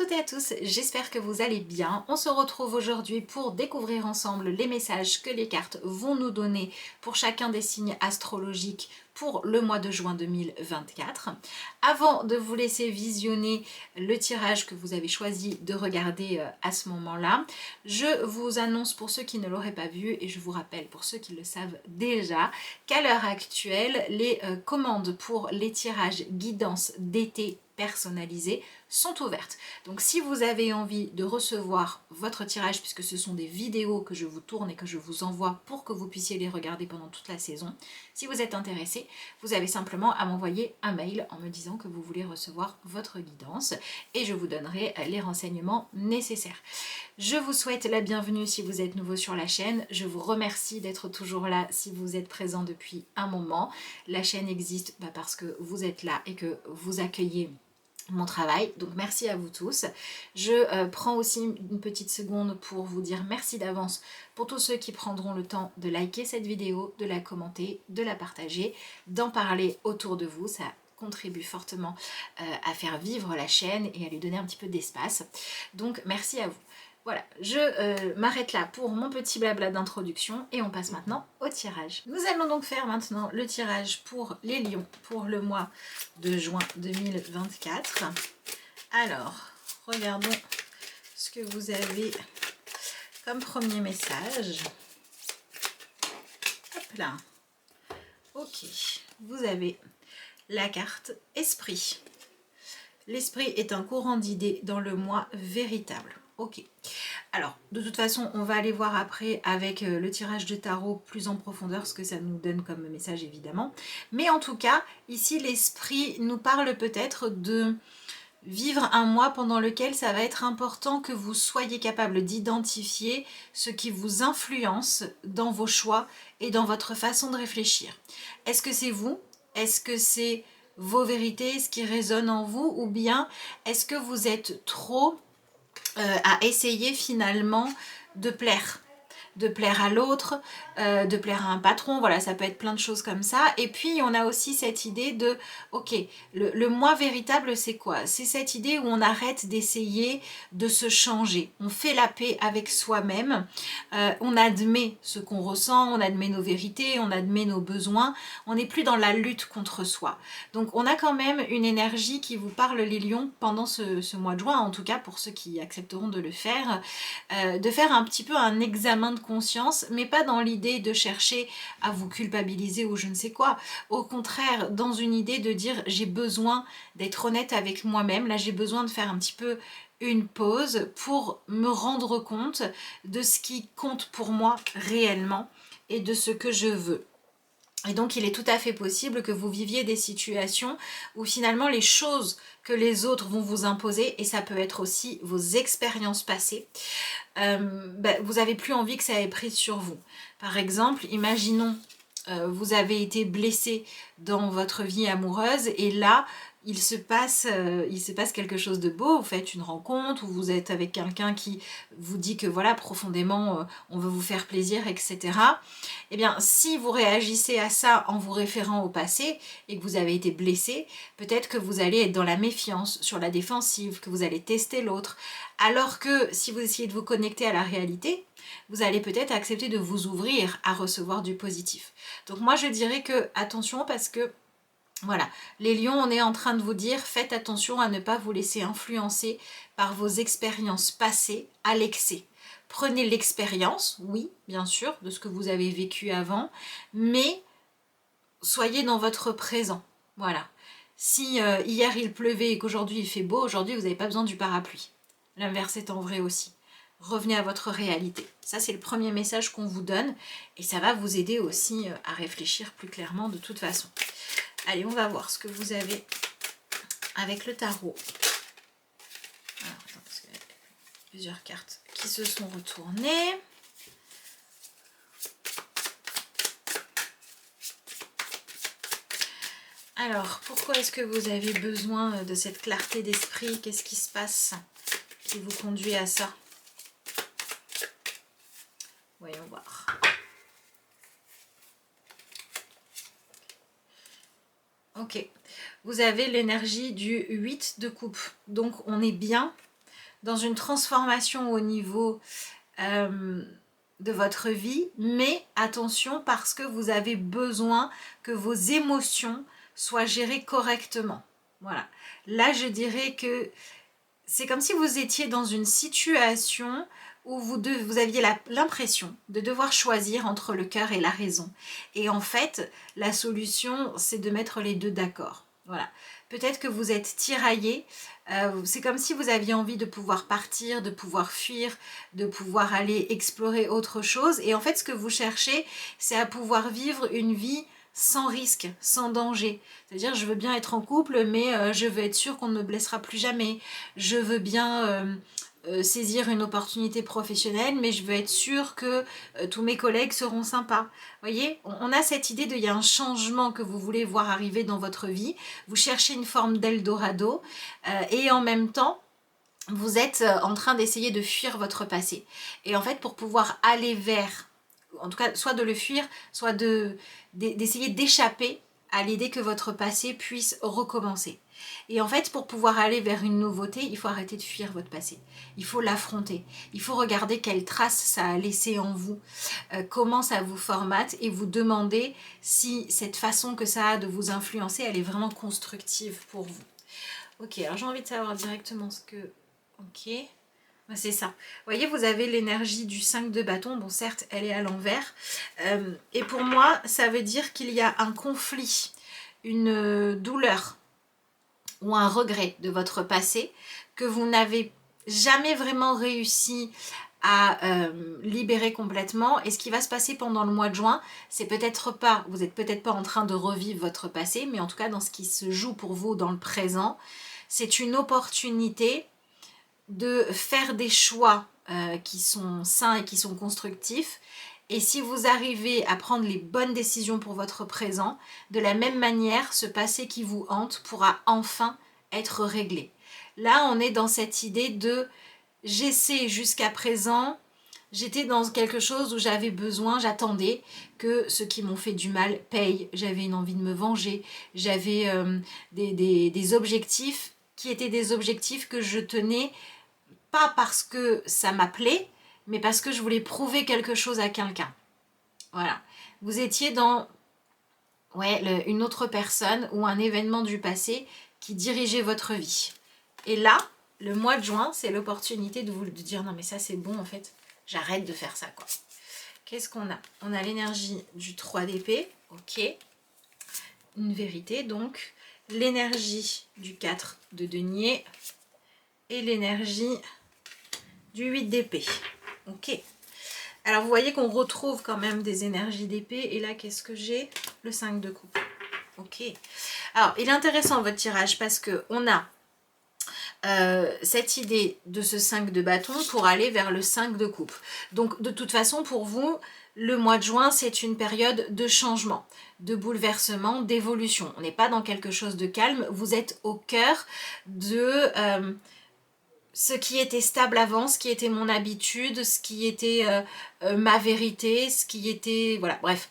toutes et à tous, j'espère que vous allez bien. On se retrouve aujourd'hui pour découvrir ensemble les messages que les cartes vont nous donner pour chacun des signes astrologiques pour le mois de juin 2024. Avant de vous laisser visionner le tirage que vous avez choisi de regarder à ce moment-là, je vous annonce pour ceux qui ne l'auraient pas vu et je vous rappelle pour ceux qui le savent déjà qu'à l'heure actuelle, les commandes pour les tirages guidance d'été personnalisées sont ouvertes. Donc si vous avez envie de recevoir votre tirage, puisque ce sont des vidéos que je vous tourne et que je vous envoie pour que vous puissiez les regarder pendant toute la saison, si vous êtes intéressé, vous avez simplement à m'envoyer un mail en me disant que vous voulez recevoir votre guidance et je vous donnerai les renseignements nécessaires. Je vous souhaite la bienvenue si vous êtes nouveau sur la chaîne. Je vous remercie d'être toujours là si vous êtes présent depuis un moment. La chaîne existe parce que vous êtes là et que vous accueillez mon travail, donc merci à vous tous. Je prends aussi une petite seconde pour vous dire merci d'avance pour tous ceux qui prendront le temps de liker cette vidéo, de la commenter, de la partager, d'en parler autour de vous. Ça contribue fortement à faire vivre la chaîne et à lui donner un petit peu d'espace. Donc merci à vous. Voilà, je m'arrête là pour mon petit blabla d'introduction et on passe maintenant au tirage. Nous allons donc faire maintenant le tirage pour les lions pour le mois de juin 2024. Alors, regardons ce que vous avez comme premier message. Hop là. Ok, vous avez la carte Esprit. L'esprit est un courant d'idées dans le moi véritable. Ok. Alors, de toute façon, on va aller voir après avec le tirage de tarot plus en profondeur ce que ça nous donne comme message, évidemment. Mais en tout cas, ici, l'esprit nous parle peut-être de vivre un mois pendant lequel ça va être important que vous soyez capable d'identifier ce qui vous influence dans vos choix et dans votre façon de réfléchir. Est-ce que c'est vous? Est-ce que c'est vos vérités, ce qui résonne en vous? Ou bien est-ce que vous êtes trop à essayer finalement de plaire à l'autre, de plaire à un patron, voilà, ça peut être plein de choses comme ça. Et puis on a aussi cette idée de, ok, le moi véritable c'est quoi? C'est cette idée où on arrête d'essayer de se changer, on fait la paix avec soi-même, on admet ce qu'on ressent, on admet nos vérités, on admet nos besoins, on n'est plus dans la lutte contre soi. Donc on a quand même une énergie qui vous parle les lions pendant ce mois de juin, en tout cas pour ceux qui accepteront de le faire, de faire un petit peu un examen de conscience, mais pas dans l'idée de chercher à vous culpabiliser ou je ne sais quoi. Au contraire, dans une idée de dire j'ai besoin d'être honnête avec moi-même. Là, j'ai besoin de faire un petit peu une pause pour me rendre compte de ce qui compte pour moi réellement et de ce que je veux. Et donc il est tout à fait possible que vous viviez des situations où finalement les choses que les autres vont vous imposer, et ça peut être aussi vos expériences passées, vous n'avez plus envie que ça ait prise sur vous. Par exemple, imaginons vous avez été blessé dans votre vie amoureuse et là il se passe quelque chose de beau, vous faites une rencontre ou vous êtes avec quelqu'un qui vous dit que voilà profondément on veut vous faire plaisir, etc. Eh bien si vous réagissez à ça en vous référant au passé et que vous avez été blessé, peut-être que vous allez être dans la méfiance, sur la défensive, que vous allez tester l'autre, alors que si vous essayez de vous connecter à la réalité, vous allez peut-être accepter de vous ouvrir à recevoir du positif. Donc moi je dirais que attention parce que voilà, les lions, on est en train de vous dire faites attention à ne pas vous laisser influencer par vos expériences passées à l'excès. Prenez l'expérience, oui, bien sûr, de ce que vous avez vécu avant, mais soyez dans votre présent. Voilà. Si hier il pleuvait et qu'aujourd'hui il fait beau, aujourd'hui vous n'avez pas besoin du parapluie. L'inverse étant vrai aussi. Revenez à votre réalité. Ça, c'est le premier message qu'on vous donne et ça va vous aider aussi à réfléchir plus clairement de toute façon. Allez, on va voir ce que vous avez avec le tarot. Alors, attends, parce qu'il y a plusieurs cartes qui se sont retournées. Alors, pourquoi est-ce que vous avez besoin de cette clarté d'esprit? Qu'est-ce qui se passe qui vous conduit à ça? Voyons voir. Ok, vous avez l'énergie du 8 de coupe. Donc on est bien dans une transformation au niveau de votre vie, mais attention parce que vous avez besoin que vos émotions soient gérées correctement. Voilà. Là, je dirais que c'est comme si vous étiez dans une situation où vous aviez l'impression de devoir choisir entre le cœur et la raison. Et en fait, la solution, c'est de mettre les deux d'accord. Voilà. Peut-être que vous êtes tiraillé. C'est comme si vous aviez envie de pouvoir partir, de pouvoir fuir, de pouvoir aller explorer autre chose. Et en fait, ce que vous cherchez, c'est à pouvoir vivre une vie sans risque, sans danger. C'est-à-dire, je veux bien être en couple, mais je veux être sûre qu'on ne me blessera plus jamais. Je veux bien saisir une opportunité professionnelle, mais je veux être sûre que tous mes collègues seront sympas. Vous voyez, on a cette idée il y a un changement que vous voulez voir arriver dans votre vie. Vous cherchez une forme d'Eldorado et en même temps, vous êtes en train d'essayer de fuir votre passé. Et en fait, pour pouvoir aller vers, en tout cas, soit de le fuir, soit d'essayer d'échapper à l'idée que votre passé puisse recommencer. Et en fait, pour pouvoir aller vers une nouveauté, il faut arrêter de fuir votre passé. Il faut l'affronter. Il faut regarder quelles traces ça a laissé en vous, comment ça vous formate et vous demander si cette façon que ça a de vous influencer, elle est vraiment constructive pour vous. Ok, alors j'ai envie de savoir directement ce que... Ok, c'est ça. Vous voyez, vous avez l'énergie du 5 de bâton. Bon, certes, elle est à l'envers. Et pour moi, ça veut dire qu'il y a un conflit, une douleur ou un regret de votre passé que vous n'avez jamais vraiment réussi à libérer complètement. Et ce qui va se passer pendant le mois de juin, c'est peut-être pas, vous n'êtes peut-être pas en train de revivre votre passé, mais en tout cas dans ce qui se joue pour vous dans le présent, c'est une opportunité de faire des choix qui sont sains et qui sont constructifs. Et si vous arrivez à prendre les bonnes décisions pour votre présent, de la même manière, ce passé qui vous hante pourra enfin être réglé. Là, on est dans cette idée de j'essaie jusqu'à présent, j'étais dans quelque chose où j'avais besoin, j'attendais que ceux qui m'ont fait du mal payent. J'avais une envie de me venger, j'avais des objectifs qui étaient des objectifs que je tenais pas parce que ça m'appelait, mais parce que je voulais prouver quelque chose à quelqu'un. Voilà. Vous étiez dans une autre personne ou un événement du passé qui dirigeait votre vie. Et là, le mois de juin, c'est l'opportunité de vous dire non mais ça c'est bon en fait, j'arrête de faire ça quoi. Qu'est-ce qu'on a? On a l'énergie du 3 d'épée, ok. Une vérité donc. L'énergie du 4 de denier et l'énergie du 8 d'épée. Ok. Alors vous voyez qu'on retrouve quand même des énergies d'épée. Et là, qu'est-ce que j'ai? Le 5 de coupe. Ok. Alors, il est intéressant votre tirage parce qu'on a cette idée de ce 5 de bâton pour aller vers le 5 de coupe. Donc de toute façon, pour vous, le mois de juin, c'est une période de changement, de bouleversement, d'évolution. On n'est pas dans quelque chose de calme. Vous êtes au cœur de... ce qui était stable avant, ce qui était mon habitude, ce qui était ma vérité, ce qui était... Voilà, bref,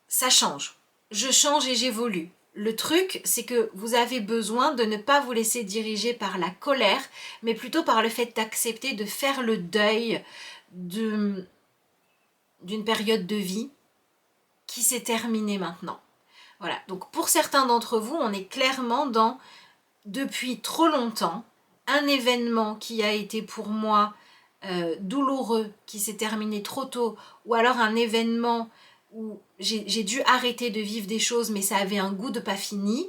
ça change. Je change et j'évolue. Le truc, c'est que vous avez besoin de ne pas vous laisser diriger par la colère, mais plutôt par le fait d'accepter de faire le deuil d'une période de vie qui s'est terminée maintenant. Voilà, donc pour certains d'entre vous, on est clairement dans, depuis trop longtemps, un événement qui a été pour moi douloureux, qui s'est terminé trop tôt, ou alors un événement où j'ai dû arrêter de vivre des choses, mais ça avait un goût de pas fini,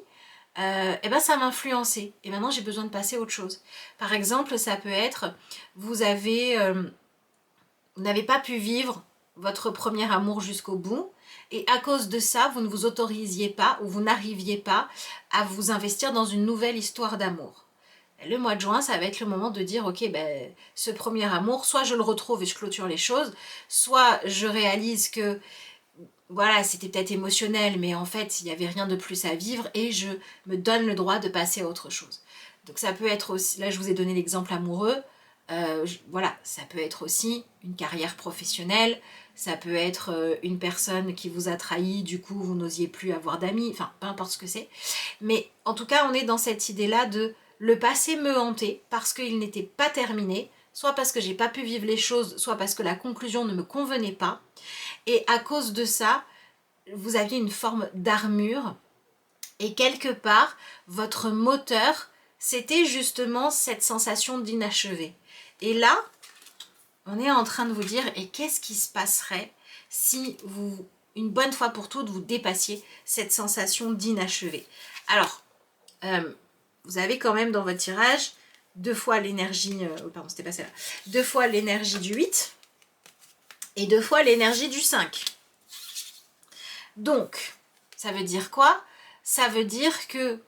et ben ça m'a influencé. Et maintenant, j'ai besoin de passer à autre chose. Par exemple, ça peut être, vous n'avez pas pu vivre votre premier amour jusqu'au bout, et à cause de ça, vous ne vous autorisiez pas, ou vous n'arriviez pas à vous investir dans une nouvelle histoire d'amour. Le mois de juin, ça va être le moment de dire, ok, ben, ce premier amour, soit je le retrouve et je clôture les choses, soit je réalise que, voilà, c'était peut-être émotionnel, mais en fait, il n'y avait rien de plus à vivre et je me donne le droit de passer à autre chose. Donc ça peut être aussi, là je vous ai donné l'exemple amoureux, voilà, ça peut être aussi une carrière professionnelle, ça peut être une personne qui vous a trahi, du coup vous n'osiez plus avoir d'amis, enfin peu importe ce que c'est. Mais en tout cas, on est dans cette idée-là de le passé me hantait parce qu'il n'était pas terminé, soit parce que j'ai pas pu vivre les choses, soit parce que la conclusion ne me convenait pas. Et à cause de ça, vous aviez une forme d'armure. Et quelque part, votre moteur, c'était justement cette sensation d'inachevé. Et là, on est en train de vous dire, et qu'est-ce qui se passerait si vous, une bonne fois pour toutes, vous dépassiez cette sensation d'inachevé? Alors, vous avez quand même dans votre tirage 2 fois l'énergie, pardon, c'était pas celle-là, 2 fois l'énergie du 8 et 2 fois l'énergie du 5. Donc, ça veut dire quoi? Ça veut dire que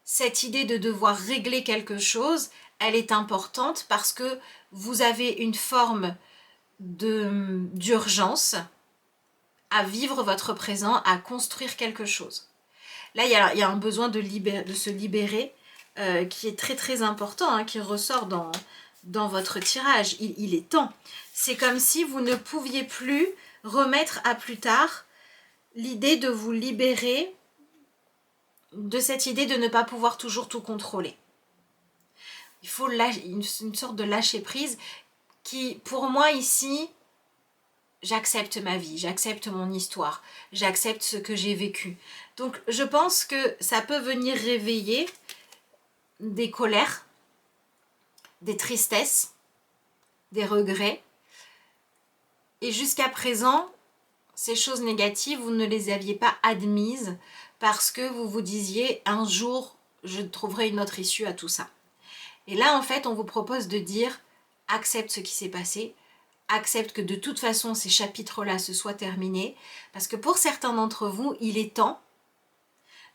cette idée de devoir régler quelque chose, elle est importante parce que vous avez une forme d'urgence à vivre votre présent, à construire quelque chose. Là, il y a un besoin de se libérer qui est très très important, hein, qui ressort dans votre tirage. Il est temps. C'est comme si vous ne pouviez plus remettre à plus tard l'idée de vous libérer de cette idée de ne pas pouvoir toujours tout contrôler. Il faut une sorte de lâcher prise qui, pour moi ici, j'accepte ma vie, j'accepte mon histoire, j'accepte ce que j'ai vécu. Donc je pense que ça peut venir réveiller des colères, des tristesses, des regrets. Et jusqu'à présent, ces choses négatives, vous ne les aviez pas admises parce que vous vous disiez un jour, je trouverai une autre issue à tout ça. Et là, en fait, on vous propose de dire, accepte ce qui s'est passé, accepte que de toute façon, ces chapitres-là se soient terminés, parce que pour certains d'entre vous, il est temps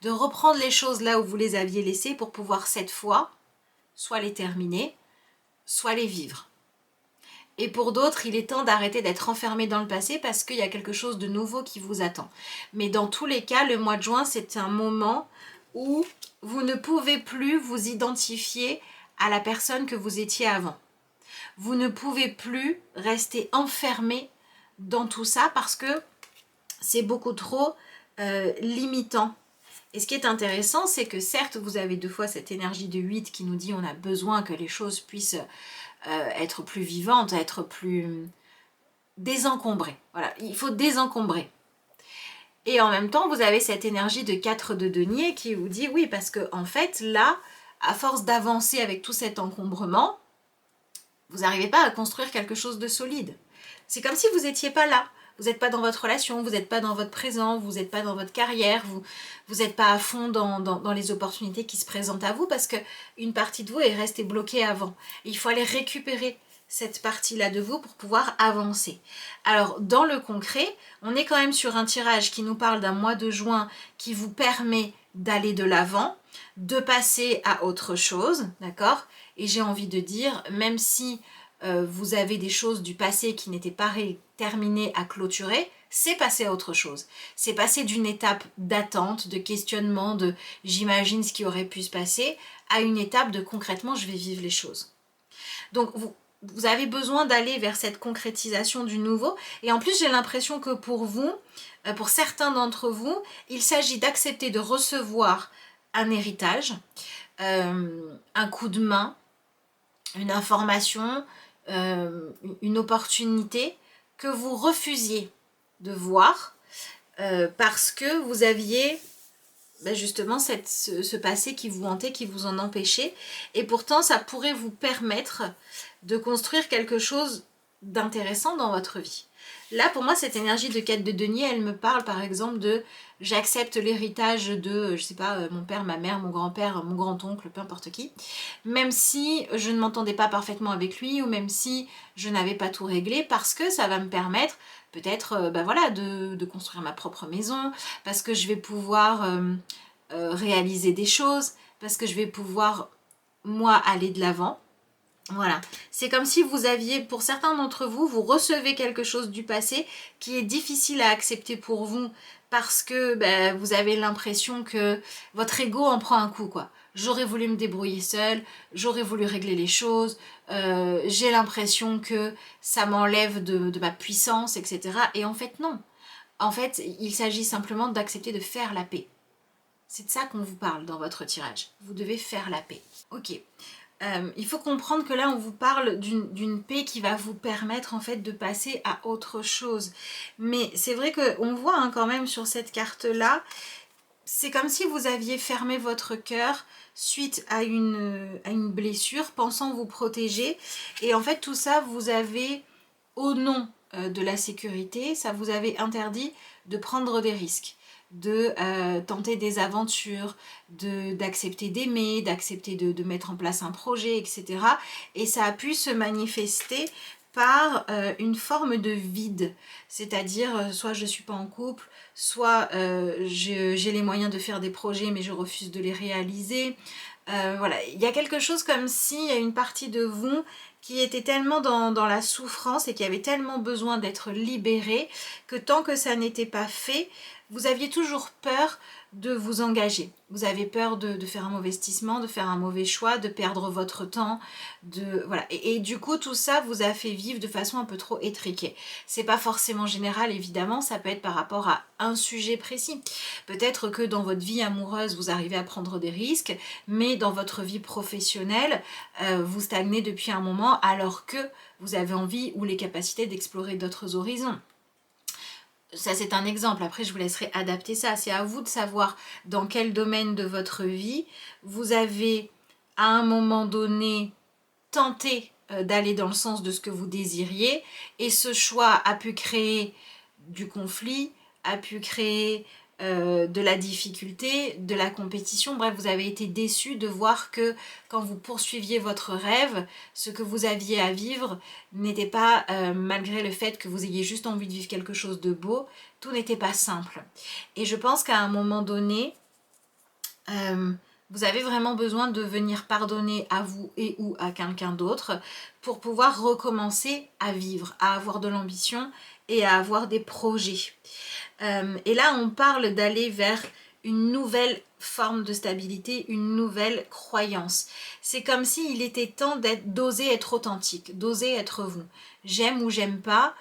de reprendre les choses là où vous les aviez laissées pour pouvoir cette fois, soit les terminer, soit les vivre. Et pour d'autres, il est temps d'arrêter d'être enfermé dans le passé parce qu'il y a quelque chose de nouveau qui vous attend. Mais dans tous les cas, le mois de juin, c'est un moment où vous ne pouvez plus vous identifier à la personne que vous étiez avant. Vous ne pouvez plus rester enfermé dans tout ça parce que c'est beaucoup trop limitant. Et ce qui est intéressant, c'est que certes, vous avez 2 fois cette énergie de 8 qui nous dit on a besoin que les choses puissent être plus vivantes, être plus désencombrées. Voilà, il faut désencombrer. Et en même temps, vous avez cette énergie de 4 de denier qui vous dit oui, parce que en fait, là, à force d'avancer avec tout cet encombrement, vous n'arrivez pas à construire quelque chose de solide. C'est comme si vous n'étiez pas là. Vous n'êtes pas dans votre relation, vous n'êtes pas dans votre présent, vous n'êtes pas dans votre carrière, vous n'êtes pas à fond dans les opportunités qui se présentent à vous parce qu'une partie de vous est restée bloquée avant. Et il faut aller récupérer cette partie-là de vous pour pouvoir avancer. Alors, dans le concret, on est quand même sur un tirage qui nous parle d'un mois de juin qui vous permet d'aller de l'avant, de passer à autre chose, d'accord? Et j'ai envie de dire, même si vous avez des choses du passé qui n'étaient pas terminées à clôturer, c'est passer à autre chose. C'est passer d'une étape d'attente, de questionnement, de j'imagine ce qui aurait pu se passer, à une étape de concrètement je vais vivre les choses. Donc vous avez besoin d'aller vers cette concrétisation du nouveau. Et en plus j'ai l'impression que pour vous, pour certains d'entre vous, il s'agit d'accepter de recevoir un héritage, un coup de main, une information, une opportunité que vous refusiez de voir parce que vous aviez justement ce passé qui vous hantait, qui vous en empêchait. Et pourtant, ça pourrait vous permettre de construire quelque chose d'intéressant dans votre vie. Là, pour moi, cette énergie de 4 de denier, elle me parle par exemple de j'accepte l'héritage de, je sais pas, mon père, ma mère, mon grand-père, mon grand-oncle, peu importe qui, même si je ne m'entendais pas parfaitement avec lui ou même si je n'avais pas tout réglé, parce que ça va me permettre peut-être voilà, de construire ma propre maison, parce que je vais pouvoir réaliser des choses, parce que je vais pouvoir, moi, aller de l'avant. Voilà, c'est comme si vous aviez, pour certains d'entre vous, vous recevez quelque chose du passé qui est difficile à accepter pour vous parce que vous avez l'impression que votre ego en prend un coup, quoi. J'aurais voulu me débrouiller seule, j'aurais voulu régler les choses, j'ai l'impression que ça m'enlève de ma puissance, etc. Et en fait, non. En fait, il s'agit simplement d'accepter de faire la paix. C'est de ça qu'on vous parle dans votre tirage. Vous devez faire la paix. Ok. Il faut comprendre que là on vous parle d'une paix qui va vous permettre en fait de passer à autre chose. Mais c'est vrai qu'on voit hein, quand même sur cette carte là, c'est comme si vous aviez fermé votre cœur suite à une blessure, pensant vous protéger. Et en fait tout ça vous avez, au nom de la sécurité, ça vous avait interdit de prendre des risques, de tenter des aventures, d'accepter d'aimer, d'accepter de mettre en place un projet, etc. Et ça a pu se manifester par une forme de vide, c'est-à-dire soit je ne suis pas en couple, soit j'ai les moyens de faire des projets mais je refuse de les réaliser. Voilà, il y a quelque chose comme si il y a une partie de vous qui était tellement dans la souffrance et qui avait tellement besoin d'être libérée que tant que ça n'était pas fait, vous aviez toujours peur de vous engager. Vous avez peur de faire un mauvais investissement, de faire un mauvais choix, de perdre votre temps, voilà. Et du coup, tout ça vous a fait vivre de façon un peu trop étriquée. C'est pas forcément général, évidemment, ça peut être par rapport à un sujet précis. Peut-être que dans votre vie amoureuse, vous arrivez à prendre des risques, mais dans votre vie professionnelle, vous stagnez depuis un moment alors que vous avez envie ou les capacités d'explorer d'autres horizons. Ça c'est un exemple, après je vous laisserai adapter ça, c'est à vous de savoir dans quel domaine de votre vie vous avez à un moment donné tenté d'aller dans le sens de ce que vous désiriez et ce choix a pu créer du conflit, a pu créer de la difficulté, de la compétition, bref vous avez été déçu de voir que quand vous poursuiviez votre rêve, ce que vous aviez à vivre n'était pas, malgré le fait que vous ayez juste envie de vivre quelque chose de beau, tout n'était pas simple. Et je pense qu'à un moment donné, vous avez vraiment besoin de venir pardonner à vous et ou à quelqu'un d'autre pour pouvoir recommencer à vivre, à avoir de l'ambition et à avoir des projets. Et là, on parle d'aller vers une nouvelle forme de stabilité, une nouvelle croyance. C'est comme s'il était temps d'oser être authentique, d'oser être vous. J'aime ou j'aime pas,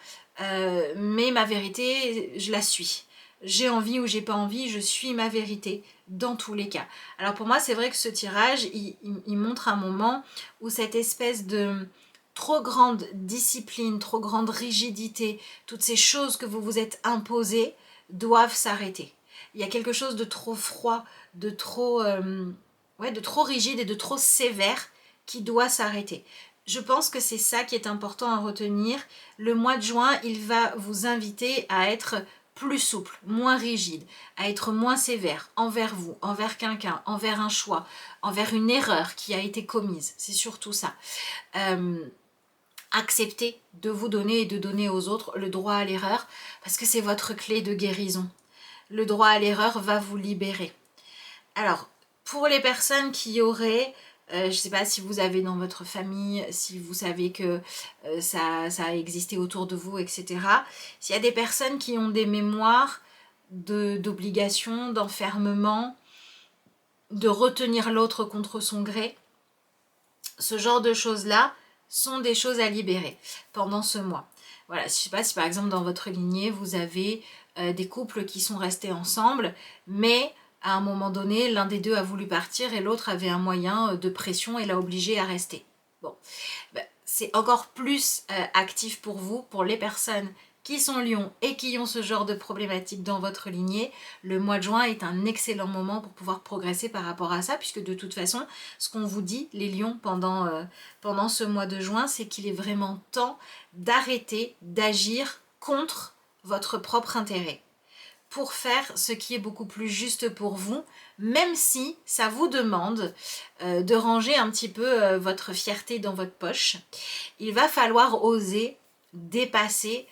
mais ma vérité, je la suis. J'ai envie ou j'ai pas envie, je suis ma vérité dans tous les cas. Alors pour moi, c'est vrai que ce tirage, il montre un moment où cette espèce de trop grande discipline, trop grande rigidité, toutes ces choses que vous vous êtes imposées doivent s'arrêter. Il y a quelque chose de trop froid, de trop rigide et de trop sévère qui doit s'arrêter. Je pense que c'est ça qui est important à retenir. Le mois de juin, il va vous inviter à être plus souple, moins rigide, à être moins sévère envers vous, envers quelqu'un, envers un choix, envers une erreur qui a été commise. C'est surtout ça. Acceptez de vous donner et de donner aux autres le droit à l'erreur parce que c'est votre clé de guérison. Le droit à l'erreur va vous libérer. Alors, pour les personnes qui auraient, je ne sais pas si vous avez dans votre famille, si vous savez que ça a existé autour de vous, etc. S'il y a des personnes qui ont des mémoires d'obligation, d'enfermement, de retenir l'autre contre son gré, ce genre de choses-là sont des choses à libérer pendant ce mois. Voilà, je ne sais pas si par exemple dans votre lignée, vous avez des couples qui sont restés ensemble, mais à un moment donné, l'un des deux a voulu partir et l'autre avait un moyen de pression et l'a obligé à rester. Bon, ben, c'est encore plus actif pour vous, pour les personnes qui sont lions et qui ont ce genre de problématique dans votre lignée. Le mois de juin est un excellent moment pour pouvoir progresser par rapport à ça, puisque de toute façon, ce qu'on vous dit, les lions, pendant ce mois de juin, c'est qu'il est vraiment temps d'arrêter d'agir contre votre propre intérêt pour faire ce qui est beaucoup plus juste pour vous, même si ça vous demande de ranger un petit peu votre fierté dans votre poche. Il va falloir oser dépasser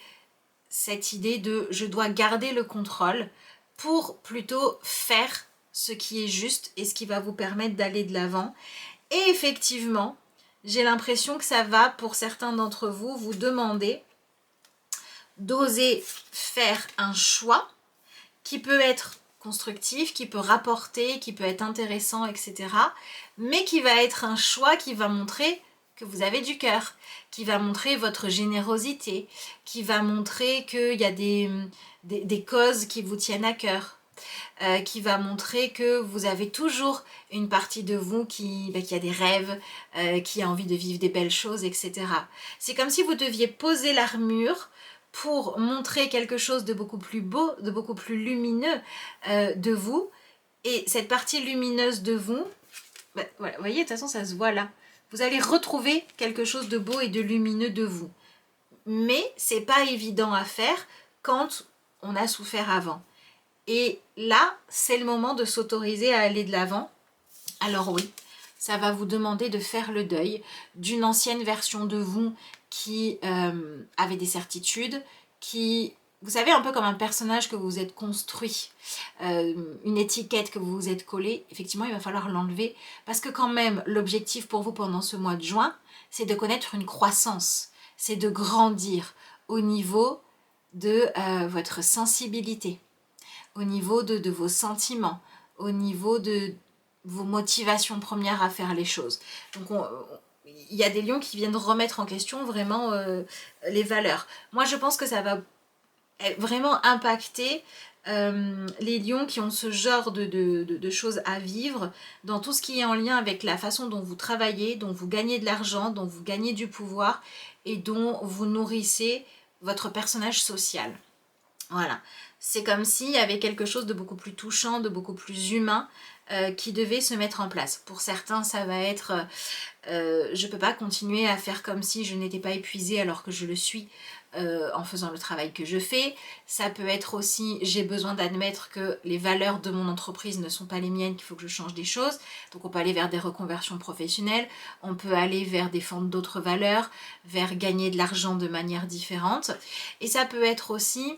cette idée de je dois garder le contrôle pour plutôt faire ce qui est juste et ce qui va vous permettre d'aller de l'avant. Et effectivement, j'ai l'impression que ça va, pour certains d'entre vous, vous demander d'oser faire un choix qui peut être constructif, qui peut rapporter, qui peut être intéressant, etc. Mais qui va être un choix qui va montrer que vous avez du cœur, qui va montrer votre générosité, qui va montrer qu'il y a des causes qui vous tiennent à cœur. qui va montrer que vous avez toujours une partie de vous qui a des rêves, qui a envie de vivre des belles choses, etc. C'est comme si vous deviez poser l'armure pour montrer quelque chose de beaucoup plus beau, de beaucoup plus lumineux de vous. Et cette partie lumineuse de vous, voilà, vous voyez, de toute façon, ça se voit là. Vous allez retrouver quelque chose de beau et de lumineux de vous. Mais c'est pas évident à faire quand on a souffert avant. Et là, c'est le moment de s'autoriser à aller de l'avant. Alors oui, ça va vous demander de faire le deuil d'une ancienne version de vous qui avait des certitudes, qui, vous savez, un peu comme un personnage que vous vous êtes construit, une étiquette que vous vous êtes collée. Effectivement, il va falloir l'enlever parce que quand même, l'objectif pour vous pendant ce mois de juin, c'est de connaître une croissance, c'est de grandir au niveau de votre sensibilité, au niveau de vos sentiments, au niveau de vos motivations premières à faire les choses. Donc il y a des lions qui viennent remettre en question vraiment les valeurs. Moi je pense que ça va vraiment impacter les lions qui ont ce genre de choses à vivre dans tout ce qui est en lien avec la façon dont vous travaillez, dont vous gagnez de l'argent, dont vous gagnez du pouvoir et dont vous nourrissez votre personnage social. Voilà, c'est comme s'il y avait quelque chose de beaucoup plus touchant, de beaucoup plus humain qui devait se mettre en place. Pour certains, ça va être je ne peux pas continuer à faire comme si je n'étais pas épuisée alors que je le suis en faisant le travail que je fais. Ça peut être aussi j'ai besoin d'admettre que les valeurs de mon entreprise ne sont pas les miennes, qu'il faut que je change des choses. Donc on peut aller vers des reconversions professionnelles, on peut aller vers défendre d'autres valeurs, vers gagner de l'argent de manière différente. Et ça peut être aussi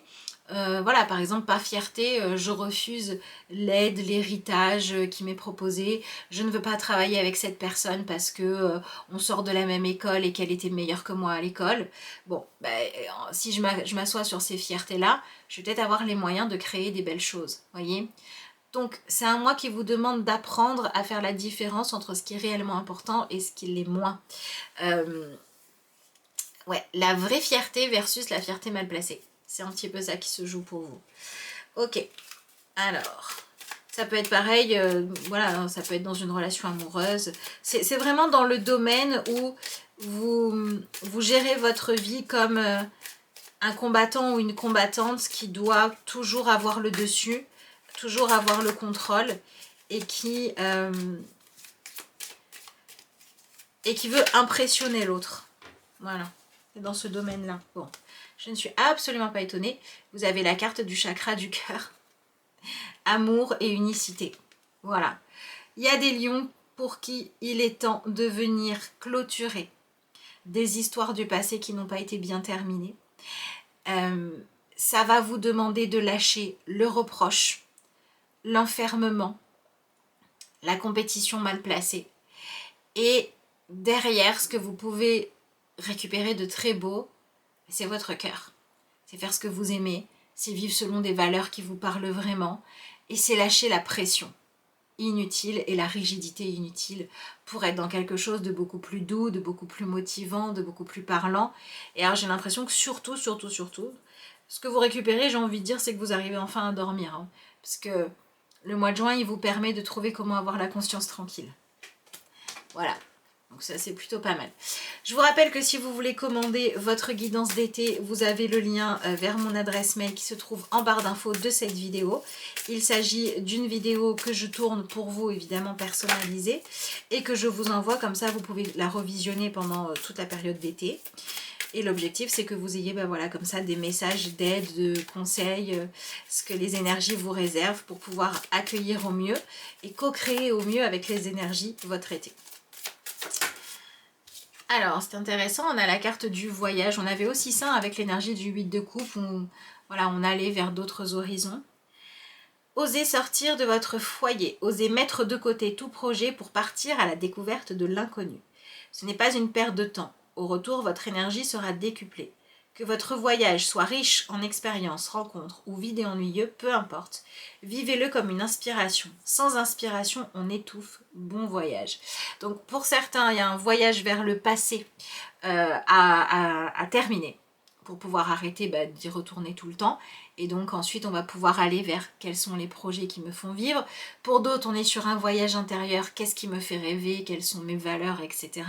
voilà, par exemple, pas fierté, je refuse l'aide, l'héritage qui m'est proposé, je ne veux pas travailler avec cette personne parce que on sort de la même école et qu'elle était meilleure que moi à l'école. Bon, si je m'assois sur ces fiertés-là, je vais peut-être avoir les moyens de créer des belles choses, voyez. Donc, c'est un mois qui vous demande d'apprendre à faire la différence entre ce qui est réellement important et ce qui l'est moins. Ouais, la vraie fierté versus la fierté mal placée. C'est un petit peu ça qui se joue pour vous. Ok, alors, ça peut être pareil, voilà, ça peut être dans une relation amoureuse. C'est vraiment dans le domaine où vous gérez votre vie comme un combattant ou une combattante qui doit toujours avoir le dessus, toujours avoir le contrôle et qui veut impressionner l'autre. Voilà, c'est dans ce domaine-là. Bon. Je ne suis absolument pas étonnée. Vous avez la carte du chakra du cœur. Amour et unicité. Voilà. Il y a des lions pour qui il est temps de venir clôturer des histoires du passé qui n'ont pas été bien terminées. Ça va vous demander de lâcher le reproche, l'enfermement, la compétition mal placée. Et derrière, ce que vous pouvez récupérer de très beau, c'est votre cœur. C'est faire ce que vous aimez, c'est vivre selon des valeurs qui vous parlent vraiment, et c'est lâcher la pression inutile et la rigidité inutile pour être dans quelque chose de beaucoup plus doux, de beaucoup plus motivant, de beaucoup plus parlant. Et alors j'ai l'impression que surtout, ce que vous récupérez, j'ai envie de dire, c'est que vous arrivez enfin à dormir. Hein, parce que le mois de juin, il vous permet de trouver comment avoir la conscience tranquille. Voilà. Donc ça c'est plutôt pas mal. Je vous rappelle que si vous voulez commander votre guidance d'été, vous avez le lien vers mon adresse mail qui se trouve en barre d'infos de cette vidéo. Il s'agit d'une vidéo que je tourne pour vous, évidemment personnalisée, et que je vous envoie, comme ça vous pouvez la revisionner pendant toute la période d'été. Et l'objectif c'est que vous ayez voilà, comme ça des messages d'aide, de conseils, ce que les énergies vous réservent pour pouvoir accueillir au mieux et co-créer au mieux avec les énergies votre été. Alors, c'est intéressant, on a la carte du voyage. On avait aussi ça avec l'énergie du 8 de coupe où voilà, on allait vers d'autres horizons. Osez sortir de votre foyer, osez mettre de côté tout projet pour partir à la découverte de l'inconnu. Ce n'est pas une perte de temps. Au retour, votre énergie sera décuplée. Que votre voyage soit riche en expériences, rencontres ou vide et ennuyeux, peu importe. Vivez-le comme une inspiration. Sans inspiration, on étouffe. Bon voyage. Donc pour certains, il y a un voyage vers le passé à terminer. pour pouvoir arrêter d'y retourner tout le temps. Et donc ensuite on va pouvoir aller vers quels sont les projets qui me font vivre. Pour d'autres on est sur un voyage intérieur, qu'est-ce qui me fait rêver, quelles sont mes valeurs, etc.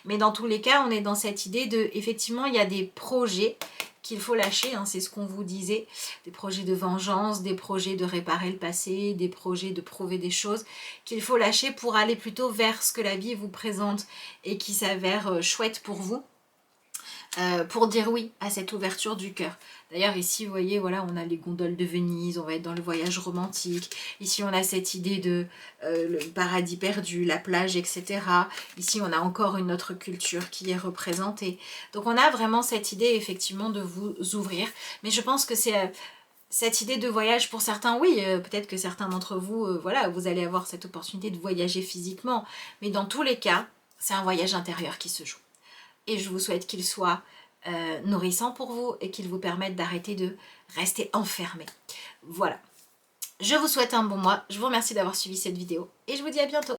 Mais dans tous les cas on est dans cette idée de, effectivement il y a des projets qu'il faut lâcher, hein, c'est ce qu'on vous disait, des projets de vengeance, des projets de réparer le passé, des projets de prouver des choses, qu'il faut lâcher pour aller plutôt vers ce que la vie vous présente et qui s'avère chouette pour vous. Pour dire oui à cette ouverture du cœur. D'ailleurs ici vous voyez, voilà, on a les gondoles de Venise, on va être dans le voyage romantique. Ici on a cette idée de le paradis perdu, la plage, etc. Ici on a encore une autre culture qui est représentée. Donc on a vraiment cette idée effectivement de vous ouvrir. Mais je pense que c'est cette idée de voyage pour certains, oui, peut-être que certains d'entre vous, voilà, vous allez avoir cette opportunité de voyager physiquement. Mais dans tous les cas, c'est un voyage intérieur qui se joue. Et je vous souhaite qu'il soit nourrissant pour vous et qu'il vous permette d'arrêter de rester enfermé. Voilà. Je vous souhaite un bon mois. Je vous remercie d'avoir suivi cette vidéo et je vous dis à bientôt.